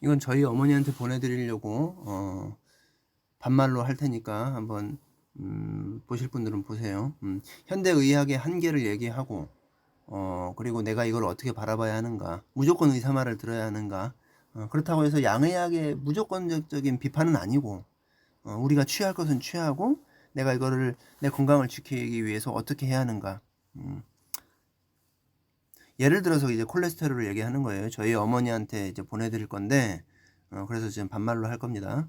이건 저희 어머니한테 보내드리려고 반말로 할 테니까 한번 보실 분들은 보세요. 현대의학의 한계를 얘기하고 그리고 내가 이걸 어떻게 바라봐야 하는가, 무조건 의사 말을 들어야 하는가. 그렇다고 해서 양의학의 무조건적인 비판은 아니고, 우리가 취할 것은 취하고 내가 이거를 내 건강을 지키기 위해서 어떻게 해야 하는가. 예를 들어서 이제 콜레스테롤을 얘기하는 거예요. 저희 어머니한테 이제 보내드릴 건데, 그래서 지금 반말로 할 겁니다.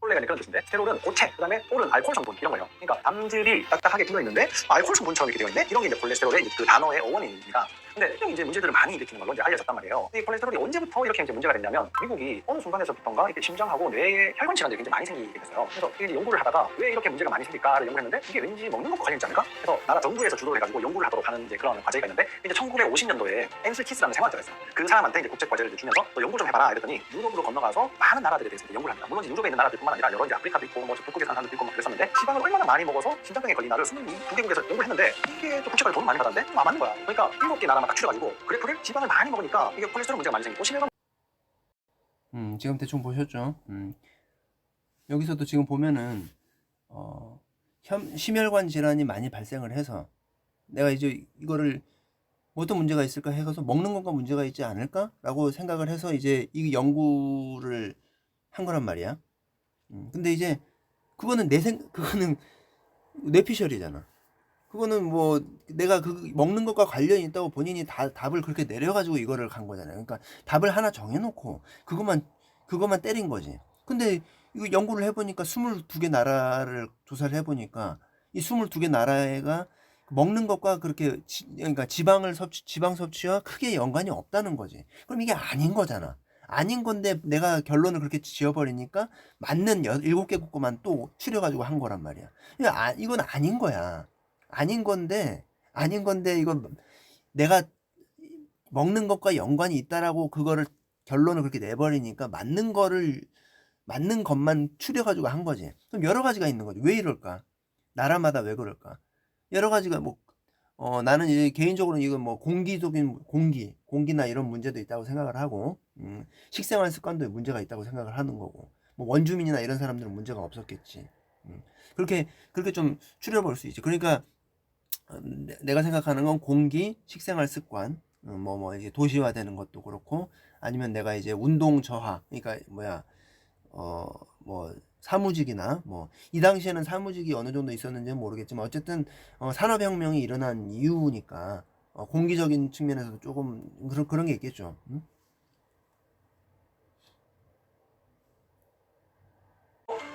콜레가 그런 뜻인데, 스테롤은 고체, 그다음에 콜은 알코올 성분 이런 거예요. 그러니까 담즙이 딱딱하게 끼어 있는데 알코올 성분처럼 이렇게 되어 있네. 이런 게 이제 콜레스테롤의 이제 그 단어의 어원입니다. 근데 이런 이제 문제들을 많이 일으키는 걸로 이제 알려졌단 말이에요. 이 콜레스테롤이 언제부터 이렇게 이제 문제가 됐냐면, 미국이 어느 순간에서부터인가 이렇게 심장하고 뇌에 혈관 질환들이 굉장히 많이 생기게 됐어요. 그래서 이제 연구를 하다가 왜 이렇게 문제가 많이 생길까를 연구했는데, 이게 왠지 먹는 것과 관련이 있지 않을까? 그래서 나라 정부에서 주도를 해가지고 연구를 하도록 하는 이제 그런 과제가 있는데, 이제 1950년도에 앤슬 키스라는 생화학자가 있어요. 그 사람한테 이제 국제 과제를 주면서 너 연구 좀 해봐라 이랬더니, 유럽으로 건너가서 많은 나라들에 대해서 연구를 합니다. 물론 이제 유럽에 있는 나라들뿐만 아니라 여러 이제 아프리카도 있고 뭐 북극에 사는 사람들도 있고 막 그랬었는데, 지방을 얼마나 많이 먹어서 심장병에 걸린 나를 22개국에서 연구를 했는데, 이게 또 국제적으로 돈을 많이 받았는데 안 맞는 거야. 그러니까 7개 나라만 딱 추려가지고 그래프를 지방을 많이 먹으니까 이게 콜레스테롤 문제가 많이 생기고 심혈관 지금 대충 보셨죠? 여기서도 지금 보면은 심혈관 질환이 많이 발생을 해서, 내가 이제 이거를 어떤 문제가 있을까 해서 먹는 건가 문제가 있지 않을까라고 생각을 해서 이제 이 연구를 한 거란 말이야. 근데 이제 그거는 그거는 뇌피셜이잖아. 그거는 뭐 내가 그 먹는 것과 관련이 있다고 본인이 답을 그렇게 내려가지고 이거를 간 거잖아요. 그러니까 답을 하나 정해놓고 그것만 때린 거지. 근데 이거 연구를 해보니까 22개 나라를 조사를 해보니까 이 22개 나라가 먹는 것과 그렇게 그러니까 지방 섭취와 크게 연관이 없다는 거지. 그럼 이게 아닌 거잖아. 아닌 건데 내가 결론을 그렇게 지어버리니까 맞는 7개국 거만 또 추려가지고 한 거란 말이야. 이건 아닌 거야. 아닌 건데 이건 내가 먹는 것과 연관이 있다라고 그거를 결론을 그렇게 내버리니까 맞는 것만 추려가지고 한 거지. 그럼 여러 가지가 있는 거지. 왜 이럴까? 나라마다 왜 그럴까? 여러 가지가 뭐 나는 이제 개인적으로는 이건 뭐 공기적인 공기나 이런 문제도 있다고 생각을 하고, 식생활 습관도 문제가 있다고 생각을 하는 거고, 뭐 원주민이나 이런 사람들은 문제가 없었겠지. 그렇게 좀 추려볼 수 있지. 그러니까 내가 생각하는 건 공기, 식생활 습관, 이제 도시화되는 것도 그렇고, 아니면 내가 이제 운동 저하, 그러니까 뭐 사무직이나 뭐 이 당시에는 사무직이 어느 정도 있었는지는 모르겠지만 어쨌든 산업혁명이 일어난 이유니까 공기적인 측면에서도 조금 그런 게 있겠죠.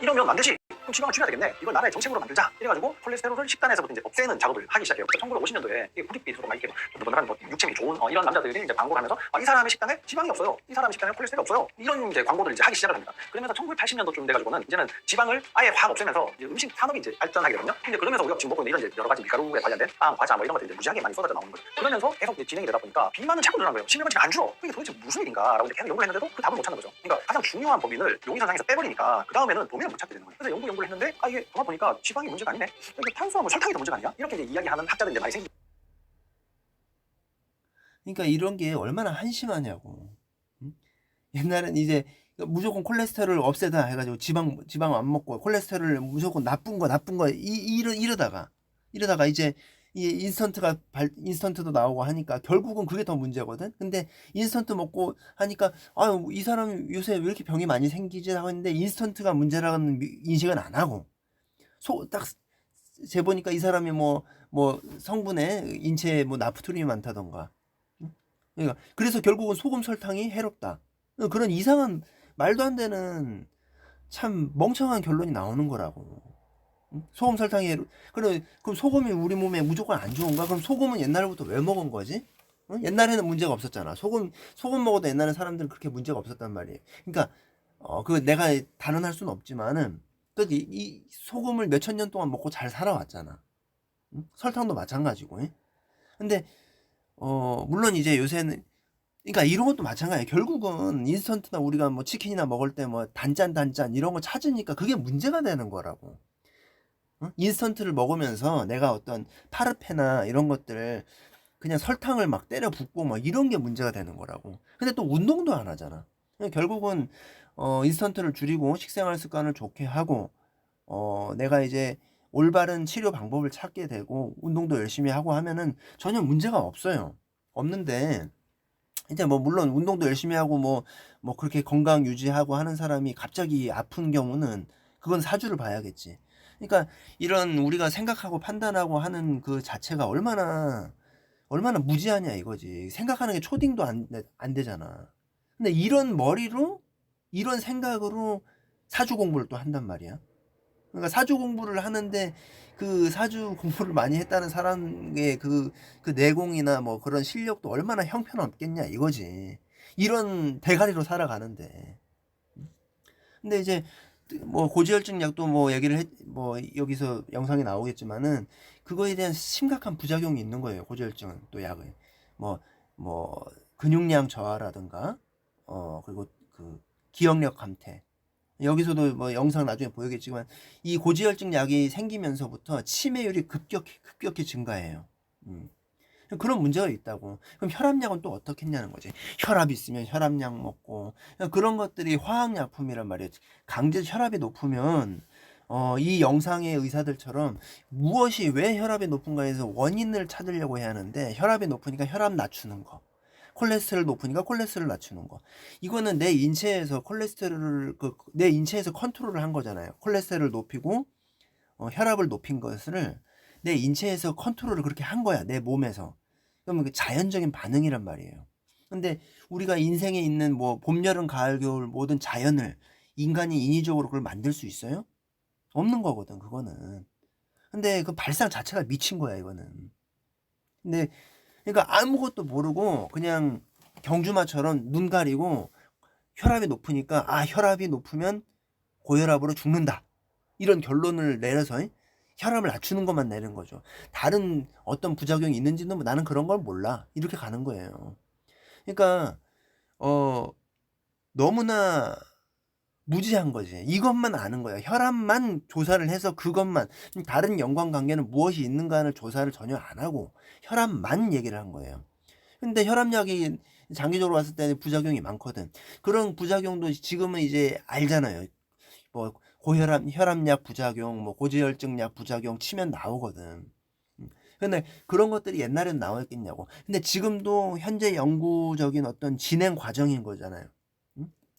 이러면 안 되지. 그럼 지방을 줄여야 되겠네. 이걸 나라의 정책으로 만들자. 이래가지고 콜레스테롤을 식단에서부터 이제 없애는 작업을 하기 시작해요. 1950년도에 이 구릿빛으로 막 이렇게 뭐 육체미 좋은 이런 남자들이 이제 광고를 하면서 이 사람의 식단에 지방이 없어요. 이 사람의 식단에 콜레스테롤이 없어요. 이런 이제 광고들을 이제 하기 시작을 합니다. 그러면서 1980년도쯤 돼가지고는 이제는 지방을 아예 확 없애면서 이제 음식 산업이 이제 발전하게 되거든요. 근데 그러면서 우리가 지금 먹고 있는 이런 이제 여러 가지 밀가루에 관련된 빵, 과자 뭐 이런 것들이 이제 무지하게 많이 쏟아져 나오는 거예요. 그러면서 계속 이제 진행이 되다 보니까 비만은 자꾸 늘어난 거예요. 심혈관 질환이 안 줄어. 이게 도대체 무슨 일인가라고 이제 계속 연구를 했는데도 그 답을 못 찾는 거죠. 그러니까 가장 중요한 법인을 용의선상에서 빼버리니까 그 다음에는 도면을 못 찾게 되는 거예요. 그래서 연구를 했는데 이게 정말 보니까 지방이 문제가 아니네. 그러니까 탄수화물, 설탕이 더 문제가 아니야? 이렇게 이제 이야기하는 학자들이 이제 많이 생기고. 그러니까 이런 게 얼마나 한심하냐고. 옛날엔 이제 무조건 콜레스테롤을 없애다 해가지고 지방 안 먹고 콜레스테롤을 무조건 나쁜 거 이러다가 이제 이 인스턴트도 나오고 하니까 결국은 그게 더 문제거든. 근데 인스턴트 먹고 하니까 이 사람이 요새 왜 이렇게 병이 많이 생기지 하고 있는데, 인스턴트가 문제라는 인식은 안 하고 딱 재보니까 이 사람이 뭐 성분에 인체에 뭐 나프토린이 많다던가. 그러니까 그래서 결국은 소금 설탕이 해롭다. 그런 이상한 말도 안 되는 참 멍청한 결론이 나오는 거라고. 소금 설탕이 그럼 소금이 우리 몸에 무조건 안 좋은가? 그럼 소금은 옛날부터 왜 먹은 거지? 옛날에는 문제가 없었잖아. 소금 먹어도 옛날에 사람들은 그렇게 문제가 없었단 말이에요. 그러니까 그 내가 단언할 수는 없지만은 이 소금을 몇천 년 동안 먹고 잘 살아왔잖아. 설탕도 마찬가지고. 근데 물론 이제 요새는, 그러니까 이런 것도 마찬가지야. 결국은 인스턴트나 우리가 뭐 치킨이나 먹을 때 뭐 단짠 이런 거 찾으니까 그게 문제가 되는 거라고. 인스턴트를 먹으면서 내가 어떤 파르페나 이런 것들 그냥 설탕을 막 때려 붓고 막 이런 게 문제가 되는 거라고. 근데 또 운동도 안 하잖아. 결국은 인스턴트를 줄이고 식생활 습관을 좋게 하고 내가 이제 올바른 치료 방법을 찾게 되고 운동도 열심히 하고 하면은 전혀 문제가 없어요. 없는데 이제 뭐 물론 운동도 열심히 하고 뭐 그렇게 건강 유지하고 하는 사람이 갑자기 아픈 경우는 그건 사주를 봐야겠지. 그러니까 이런 우리가 생각하고 판단하고 하는 그 자체가 얼마나 무지하냐 이거지. 생각하는 게 초딩도 안 되잖아. 근데 이런 머리로 이런 생각으로 사주 공부를 또 한단 말이야. 그러니까 사주 공부를 하는데 그 사주 공부를 많이 했다는 사람의 그 내공이나 뭐 그런 실력도 얼마나 형편없겠냐 이거지. 이런 대가리로 살아가는데. 근데 이제 뭐 고지혈증 약도 뭐 뭐 여기서 영상에 나오겠지만은 그거에 대한 심각한 부작용이 있는 거예요. 고지혈증은 또 약을 뭐 근육량 저하라든가 그리고 그 기억력 감퇴. 여기서도 뭐 영상 나중에 보여겠지만 이 고지혈증 약이 생기면서부터 치매율이 급격히 증가해요. 그런 문제가 있다고. 그럼 혈압약은 또 어떻게 했냐는 거지. 혈압 있으면 혈압약 먹고 그런 것들이 화학약품이란 말이에요. 강제 혈압이 높으면 이 영상의 의사들처럼 무엇이 왜 혈압이 높은가에서 원인을 찾으려고 해야 하는데 혈압이 높으니까 혈압 낮추는 거. 콜레스테롤 높으니까 콜레스테롤 낮추는 거. 이거는 내 인체에서 내 인체에서 컨트롤을 한 거잖아요. 콜레스테롤을 높이고 혈압을 높인 것을 내 인체에서 컨트롤을 그렇게 한 거야. 내 몸에서. 그러면 그 자연적인 반응이란 말이에요. 근데 우리가 인생에 있는 뭐 봄, 여름, 가을, 겨울 모든 자연을 인간이 인위적으로 그걸 만들 수 있어요? 없는 거거든, 그거는. 근데 그 발상 자체가 미친 거야, 이거는. 근데 그러니까 아무것도 모르고 그냥 경주마처럼 눈 가리고 혈압이 높으니까 혈압이 높으면 고혈압으로 죽는다. 이런 결론을 내려서 혈압을 낮추는 것만 내는 거죠. 다른 어떤 부작용이 있는지는 나는 그런 걸 몰라. 이렇게 가는 거예요. 그러니까 너무나 무지한 거지. 이것만 아는 거야. 혈압만 조사를 해서 그것만 다른 연관관계는 무엇이 있는가를 조사를 전혀 안 하고 혈압만 얘기를 한 거예요. 근데 혈압약이 장기적으로 봤을 때 부작용이 많거든. 그런 부작용도 지금은 이제 알잖아요. 뭐 혈압약 부작용, 뭐 고지혈증약 부작용 치면 나오거든. 근데 그런 것들이 옛날에는 나왔겠냐고. 근데 지금도 현재 연구적인 어떤 진행 과정인 거잖아요.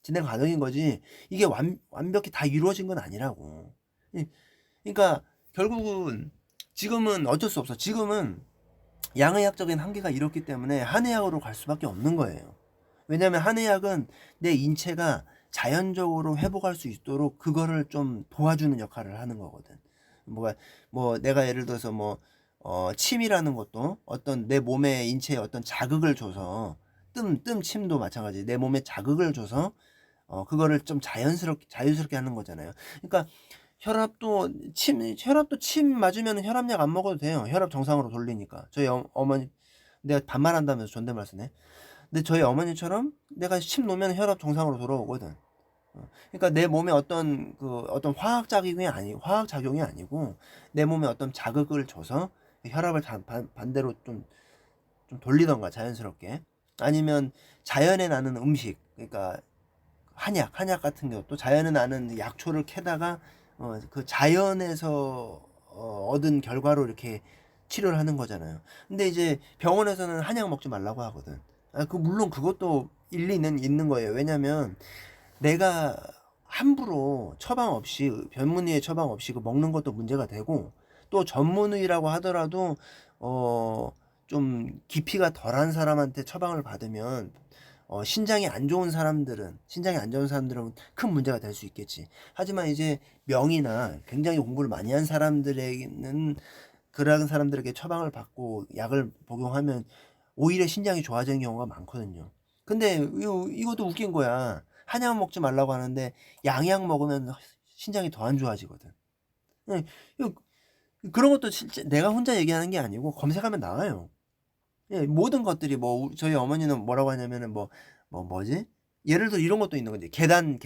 진행 과정인 거지. 이게 완벽히 다 이루어진 건 아니라고. 그러니까 결국은 지금은 어쩔 수 없어. 지금은 양의학적인 한계가 이렇기 때문에 한의학으로 갈 수밖에 없는 거예요. 왜냐면 한의학은 내 인체가 자연적으로 회복할 수 있도록 그거를 좀 도와주는 역할을 하는 거거든. 뭐 내가 예를 들어서 침이라는 것도 어떤 내 몸의 인체에 어떤 자극을 줘서 침도 마찬가지. 내 몸에 자극을 줘서 그거를 좀 자연스럽게 하는 거잖아요. 그러니까 혈압도 침 맞으면 혈압약 안 먹어도 돼요. 혈압 정상으로 돌리니까. 저희 어머니, 내가 반말한다면서 존댓말 쓰네. 근데 저희 어머니처럼 내가 침 놓으면 혈압 정상으로 돌아오거든. 그러니까 내 몸에 어떤 화학 작용이 아니고 내 몸에 어떤 자극을 줘서 혈압을 반대로 좀 돌리던가 자연스럽게. 아니면 자연에 나는 음식, 그러니까 한약 같은 것도 자연에 나는 약초를 캐다가 그 자연에서 얻은 결과로 이렇게 치료를 하는 거잖아요. 근데 이제 병원에서는 한약 먹지 말라고 하거든. 물론 그것도 일리는 있는 거예요. 왜냐면 내가 함부로 전문의의 처방 없이 그 먹는 것도 문제가 되고 또 전문의라고 하더라도 좀 깊이가 덜한 사람한테 처방을 받으면 신장이 안 좋은 사람들은 큰 문제가 될 수 있겠지. 하지만 이제 명의나 굉장히 공부를 많이 한 사람들에게는 그런 사람들에게 처방을 받고 약을 복용하면 오히려 신장이 좋아지는 경우가 많거든요. 근데 이것도 웃긴 거야. 한약 먹지 말라고 하는데 양약 먹으면 신장이 더 안 좋아지거든. 예, 이거- 그런 것도 실제 내가 혼자 얘기하는 게 아니고 검색하면 나와요. 예, 모든 것들이 저희 어머니는 뭐라고 하냐면은 뭐지? 예를 들어 이런 것도 있는 건데 계단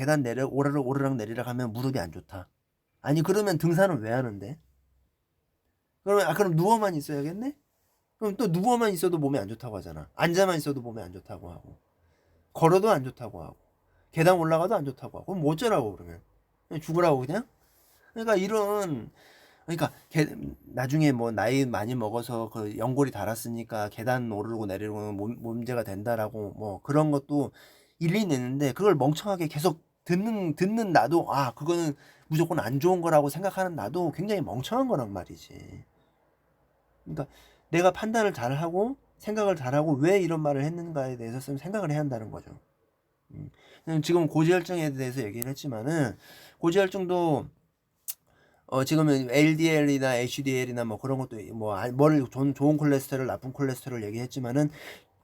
오르락 내리락 하면 무릎이 안 좋다. 아니 그러면 등산은 왜 하는데? 그럼 누워만 있어야겠네? 그럼 또 누워만 있어도 몸에 안 좋다고 하잖아. 앉아만 있어도 몸에 안 좋다고 하고, 걸어도 안 좋다고 하고, 계단 올라가도 안 좋다고 하고. 그럼 뭐 어쩌라고 그러면? 그냥 죽으라고 그냥? 그러니까 그러니까 나중에 뭐 나이 많이 먹어서 그 연골이 닳았으니까 계단 오르고 내리고 문제가 된다라고 뭐 그런 것도 일리는 있는데, 그걸 멍청하게 계속 듣는 나도, 그거는 무조건 안 좋은 거라고 생각하는 나도 굉장히 멍청한 거란 말이지. 그러니까 내가 판단을 잘하고 생각을 잘하고 왜 이런 말을 했는가에 대해서 좀 생각을 해야 한다는 거죠. 지금 고지혈증에 대해서 얘기를 했지만은, 고지혈증도 지금은 LDL이나 HDL이나 뭐 그런 것도 좋은 콜레스테롤, 나쁜 콜레스테롤 얘기했지만은,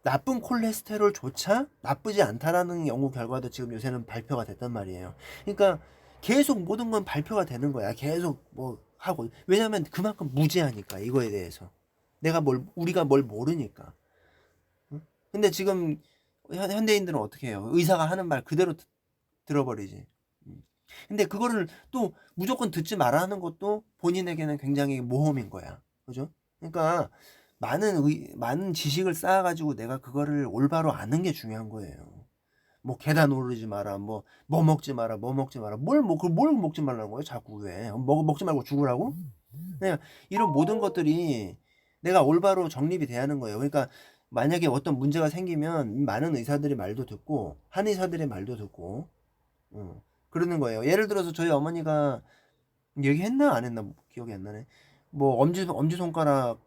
나쁜 콜레스테롤조차 나쁘지 않다라는 연구 결과도 지금 요새는 발표가 됐단 말이에요. 그러니까 계속 모든 건 발표가 되는 거야. 계속 뭐 하고. 왜냐면 그만큼 무지하니까, 이거에 대해서. 우리가 뭘 모르니까. 응? 근데 지금 현대인들은 어떻게 해요? 의사가 하는 말 그대로 들어버리지. 근데 그거를 또 무조건 듣지 말아 하는 것도 본인에게는 굉장히 모험인 거야. 그죠? 그러니까 많은 지식을 쌓아가지고 내가 그거를 올바로 아는 게 중요한 거예요. 뭐 계단 오르지 마라, 뭐 먹지 마라, 뭘 먹지 말라는 거예요? 자꾸 왜? 먹지 말고 죽으라고? 그냥 이런 모든 것들이 내가 올바로 정립이 돼야 하는 거예요. 그러니까 만약에 어떤 문제가 생기면 많은 의사들의 말도 듣고 한의사들의 말도 듣고, 그러는 거예요. 예를 들어서 저희 어머니가 얘기했나 안 했나 기억이 안 나네. 뭐 엄지손가락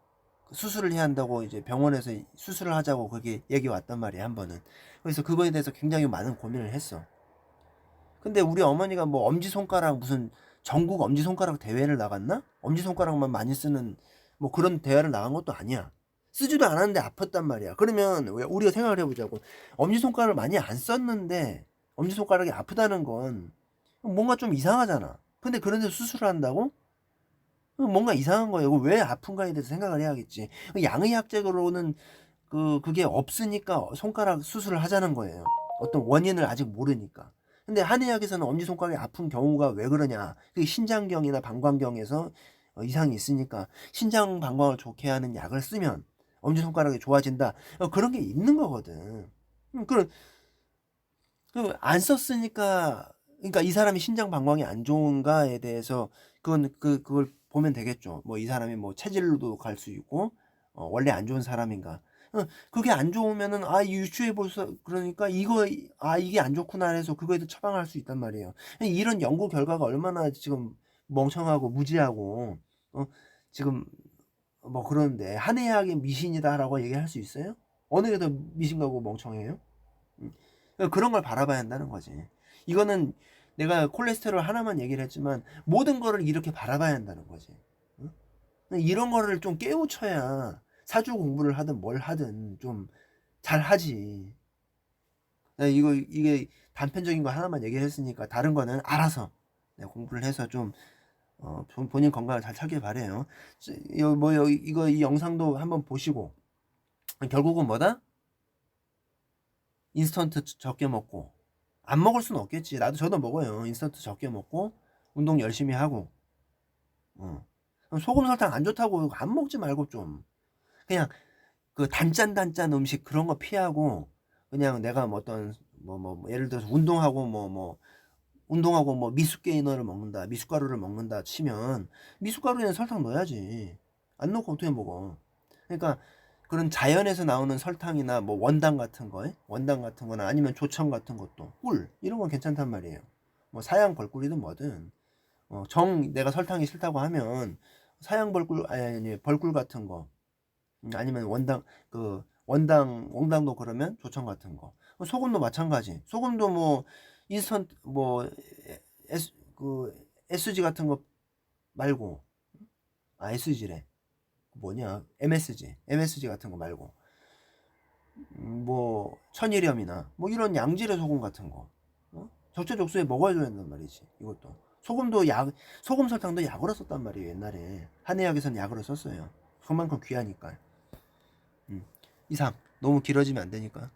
수술을 해야 한다고 이제 병원에서 수술을 하자고 그게 얘기 왔단 말이야, 한 번은. 그래서 그거에 대해서 굉장히 많은 고민을 했어. 근데 우리 어머니가 뭐 엄지손가락 무슨 전국 엄지손가락 대회를 나갔나? 엄지손가락만 많이 쓰는 뭐 그런 대회를 나간 것도 아니야. 쓰지도 않았는데 아팠단 말이야. 그러면 왜 우리가 생각을 해보자고. 엄지손가락을 많이 안 썼는데 엄지손가락이 아프다는 건 뭔가 좀 이상하잖아. 근데 그런데 수술을 한다고? 뭔가 이상한 거예요. 왜 아픈가에 대해서 생각을 해야겠지. 양의학적으로는 그게 없으니까 손가락 수술을 하자는 거예요. 어떤 원인을 아직 모르니까. 근데 한의학에서는 엄지손가락이 아픈 경우가 왜 그러냐. 그게 신장경이나 방광경에서 이상이 있으니까 신장 방광을 좋게 하는 약을 쓰면 엄지손가락이 좋아진다. 그런 게 있는 거거든. 안 썼으니까, 그러니까 이 사람이 신장 방광이 안 좋은가에 대해서 그걸 보면 되겠죠. 뭐 이 사람이 뭐 체질로도 갈 수 있고, 원래 안 좋은 사람인가. 그게 안 좋으면은 유추해 볼수, 그러니까 이게 안 좋구나 해서 그거에 대해 처방할 수 있단 말이에요. 이런 연구 결과가 얼마나 지금 멍청하고 무지하고 지금 뭐 그러는데 한의학의 미신이다라고 얘기할 수 있어요? 어느 게 더 미신하고 멍청해요? 그런 걸 바라봐야 한다는 거지. 이거는 내가 콜레스테롤 하나만 얘기를 했지만 모든 거를 이렇게 바라봐야 한다는 거지. 응? 이런 거를 좀 깨우쳐야 사주 공부를 하든 뭘 하든 좀 잘 하지. 이게 단편적인 거 하나만 얘기를 했으니까 다른 거는 알아서 내가 공부를 해서 좀 본인 건강을 잘 찾길 바래요. 이 영상도 한번 보시고, 결국은 뭐다? 인스턴트 적게 먹고, 안 먹을 수는 없겠지. 저도 먹어요. 인스턴트 적게 먹고 운동 열심히 하고. 소금 설탕 안 좋다고 안 먹지 말고 좀 그냥 그 단짠 음식 그런 거 피하고, 그냥 내가 뭐 어떤 예를 들어서 운동하고 뭐 미숫게이너를 먹는다, 미숫가루를 먹는다 치면 미숫가루에는 설탕 넣어야지. 안 넣고 어떻게 먹어? 그러니까 그런 자연에서 나오는 설탕이나 뭐 원당 같은 거나 아니면 조청 같은 것도, 꿀 이런 건 괜찮단 말이에요. 뭐 사양 벌꿀이든 뭐든, 내가 설탕이 싫다고 하면 사양 벌꿀, 아니 벌꿀 같은 거, 아니면 원당도 그러면 조청 같은 거. 소금도 마찬가지. 소금도 뭐 인스턴트 SG 같은 거 말고, SG래. 뭐냐, MSG 같은 거 말고, 뭐 천일염이나 뭐 이런 양질의 소금 같은 거, 적재적소에 먹어야 된단 말이지. 이것도 소금 설탕도 약으로 썼단 말이에요. 옛날에 한의학에서는 약으로 썼어요. 그만큼 귀하니까. 이상 너무 길어지면 안 되니까.